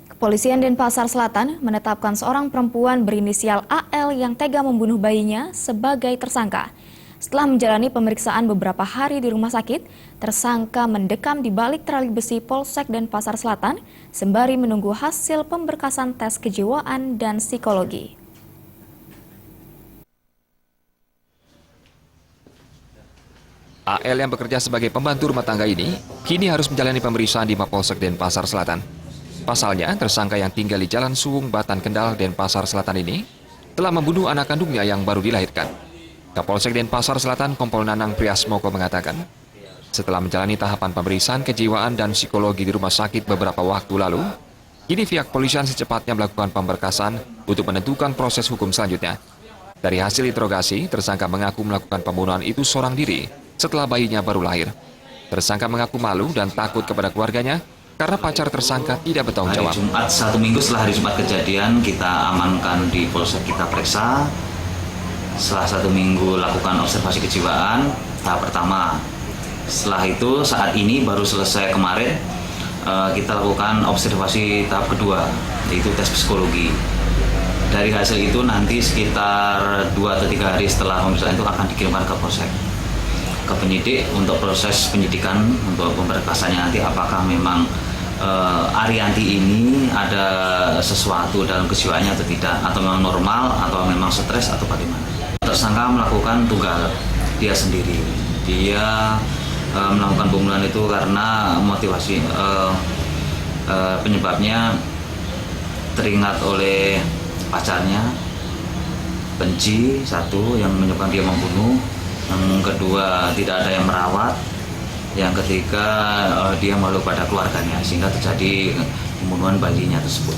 Kepolisian Denpasar Selatan menetapkan seorang perempuan berinisial AL yang tega membunuh bayinya sebagai tersangka. Setelah menjalani pemeriksaan beberapa hari di rumah sakit, tersangka mendekam di balik terali besi Polsek Denpasar Selatan sembari menunggu hasil pemberkasan tes kejiwaan dan psikologi. AL yang bekerja sebagai pembantu rumah tangga ini kini harus menjalani pemeriksaan di Mapolsek Denpasar Selatan. Pasalnya, tersangka yang tinggal di Jalan Suwung, Batan Kendal, Denpasar Selatan ini telah membunuh anak kandungnya yang baru dilahirkan. Kapolsek Denpasar Selatan Kompol Nanang Priasmoko mengatakan, setelah menjalani tahapan pemeriksaan kejiwaan dan psikologi di rumah sakit beberapa waktu lalu, kini pihak polisian secepatnya melakukan pemberkasan untuk menentukan proses hukum selanjutnya. Dari hasil interogasi, tersangka mengaku melakukan pembunuhan itu seorang diri setelah bayinya baru lahir. Tersangka mengaku malu dan takut kepada keluarganya karena pacar tersangka tidak bertanggung jawab. Hari Jumat, 1 minggu setelah hari Jumat kejadian, kita amankan di Polsek, kita periksa. Setelah 1 minggu lakukan observasi kejiwaan, tahap pertama. Setelah itu, saat ini baru selesai kemarin, kita lakukan observasi tahap kedua, yaitu tes psikologi. Dari hasil itu nanti sekitar 2 atau 3 hari setelah pemeriksaan itu akan dikirimkan ke Polsek, ke penyidik untuk proses penyidikan, untuk pemberkasannya nanti apakah memang Arianti ini ada sesuatu dalam kejiwaannya atau tidak, atau memang normal, atau memang stres, atau bagaimana. Tersangka melakukan tunggal dia sendiri. Dia melakukan pembunuhan itu karena motivasi penyebabnya teringat oleh pacarnya, benci, satu yang menyebabkan dia membunuh. Yang kedua, tidak ada yang merawat. Yang ketiga, dia malu pada keluarganya sehingga terjadi pembunuhan bayinya tersebut.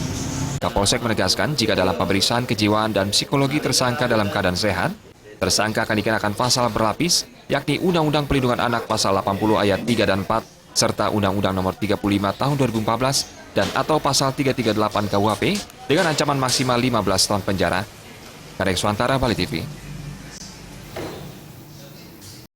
Kapolsek menegaskan jika dalam pemeriksaan kejiwaan dan psikologi tersangka dalam keadaan sehat, tersangka akan dikenakan pasal berlapis, yakni Undang-Undang Perlindungan Anak pasal 80 ayat 3 dan 4, serta Undang-Undang Nomor 35 Tahun 2014 dan atau pasal 338 KUHP dengan ancaman maksimal 15 tahun penjara. Kadek Suantara, Bali TV.